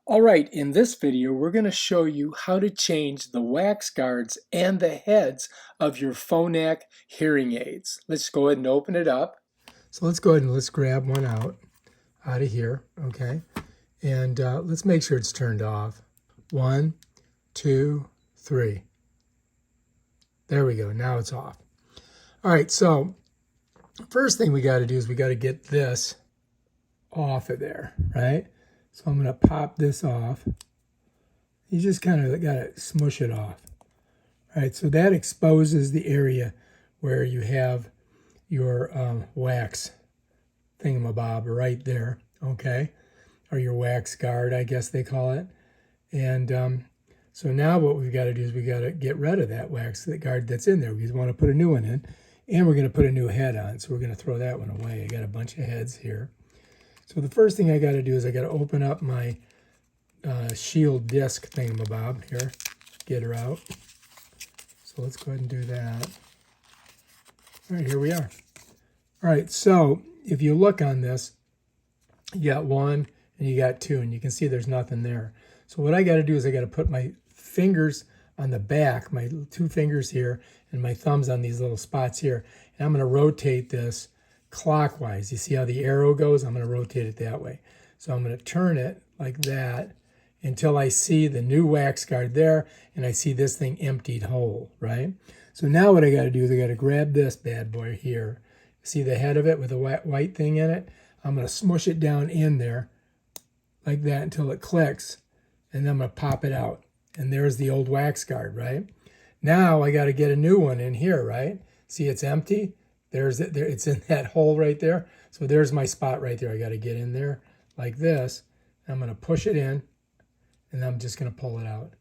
All right, in this video, we're going to show you how to change the wax guards and the heads of your Phonak hearing aids. Let's go ahead and open it up. So let's go ahead and let's grab one out of here, okay? And let's make sure it's turned off. 1, 2, 3. There we go, now it's off. All right, so first thing we got to do is we got to get this off of there, right? So I'm going to pop this off. You just kind of got to smush it off. All right, so that exposes the area where you have your wax thingamabob right there, okay? Or your wax guard, I guess they call it. And so now what we've got to do is we got to get rid of that wax guard that's in there. We want to put a new one in, and we're going to put a new head on. So we're going to throw that one away. I got a bunch of heads here. So the first thing I got to do is I got to open up my shield disc thingamabob here, get her out. So let's go ahead and do that. All right, here we are. All right, so if you look on this, you got 1 and you got 2, and you can see there's nothing there. So what I got to do is I got to put my fingers on the back, my 2 fingers here, and my thumbs on these little spots here, and I'm going to rotate this clockwise. You see how the arrow goes? I'm going to rotate it that way. So I'm going to turn it like that until I see the new wax guard there and I see this thing emptied whole, right? So now what I got to do is I got to grab this bad boy here. See the head of it with the white thing in it? I'm going to smush it down in there like that until it clicks, and then I'm going to pop it out. And there's the old wax guard, right? Now I got to get a new one in here, right? See, it's empty. It's in that hole right there. So there's my spot right there. I got to get in there like this. I'm going to push it in, and I'm just going to pull it out.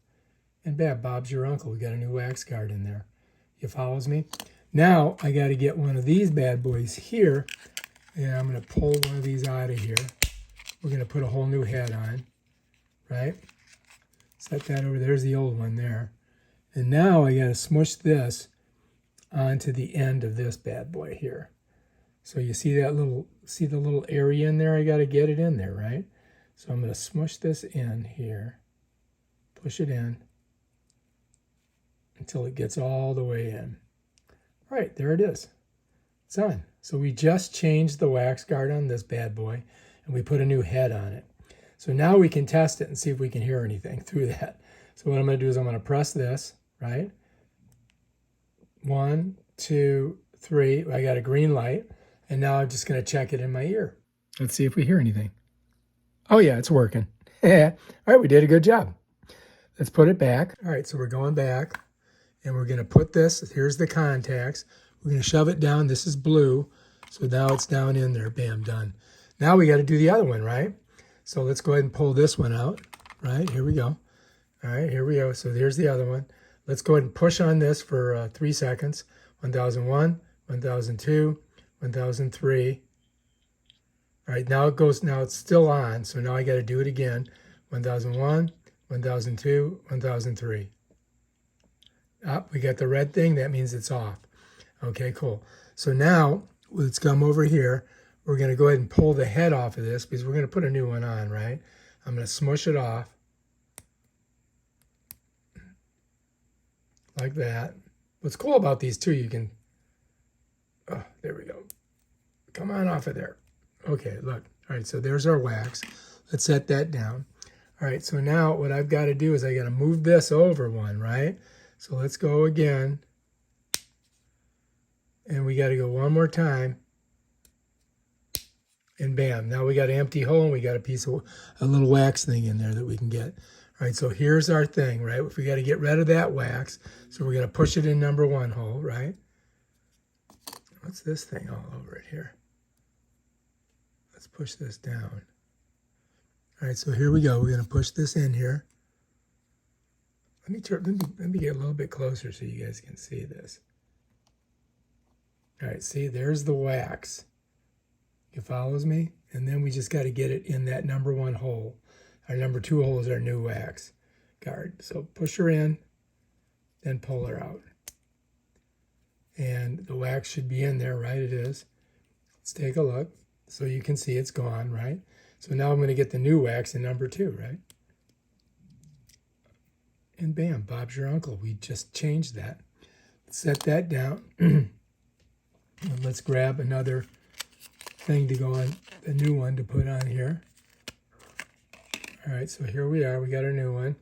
And bam, Bob's your uncle. We got a new wax guard in there. You follows me? Now I got to get one of these bad boys here, and I'm going to pull one of these out of here. We're going to put a whole new head on, right? Set that over. There's the old one there. And now I got to smush this onto the end of this bad boy here. So you see that the little area in there? I got to get it in there, right? So I'm going to smush this in here, push it in until it gets all the way in. All right, there it is. It's on. So we just changed the wax guard on this bad boy, and we put a new head on it. So now we can test it and see if we can hear anything through that. So what I'm going to do is I'm going to press this, right? 1, 2, 3. I got a green light, and now I'm just going to check it in my ear. Let's see if we hear anything. Oh yeah, it's working. All right, we did a good job. Let's put it back. All right, so we're going back, and we're going to put this, here's the contacts. We're going to shove it down. This is blue, so now it's down in there. Bam, done. Now we got to do the other one, right? So let's go ahead and pull this one out, right? Here we go. All right, here we go. So there's the other one. Let's go ahead and push on this for 3 seconds. 1001, 1002, 1003. All right, now it's still on, so now I got to do it again. 1001, 1002, 1003. We got the red thing. That means it's off. Okay, cool. So now let's come over here. We're going to go ahead and pull the head off of this because we're going to put a new one on, right? I'm going to smush it off like that. What's cool about these too, you can, oh, there we go. Come on off of there. Okay, look. All right, so there's our wax. Let's set that down. All right, so now what I've got to do is I got to move this over one, right? So let's go again. And we got to go one more time. And bam, now we got an empty hole, and we got a little wax thing in there that we can get. All right, so here's our thing, right? If we got to get rid of that wax, so we're going to push it in number 1 hole, right? What's this thing all over it here? Let's push this down. All right, so here we go. We're going to push this in here. Let me get a little bit closer so you guys can see this. All right, see, there's the wax. You follows me? And then we just got to get it in that number 1 hole. Our number 2 hole is our new wax guard. So push her in, then pull her out. And the wax should be in there, right? It is. Let's take a look. So you can see it's gone, right? So now I'm going to get the new wax in number 2, right? And bam, Bob's your uncle. We just changed that. Set that down. And let's grab another thing to go on, a new one to put on here. All right, so here we are. We got our new one.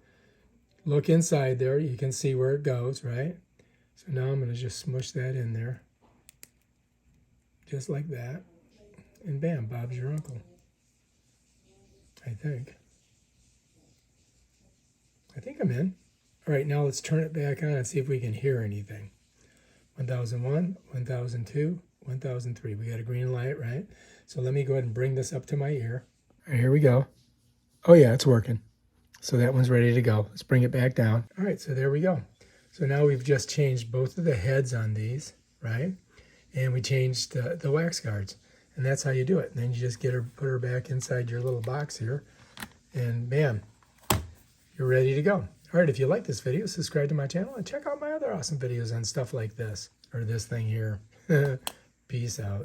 Look inside there. You can see where it goes, right? So now I'm going to just smush that in there. Just like that. And bam, Bob's your uncle. I think I'm in. All right, now let's turn it back on and see if we can hear anything. 1001, 1002, 1003. We got a green light, right? So let me go ahead and bring this up to my ear. All right, here we go. Oh yeah, it's working. So that one's ready to go. Let's bring it back down. All right, so there we go. So now we've just changed both of the heads on these, right? And we changed the wax guards. And that's how you do it. And then you just put her back inside your little box here. And bam, you're ready to go. All right, if you like this video, subscribe to my channel and check out my other awesome videos on stuff like this, or this thing here. Peace out.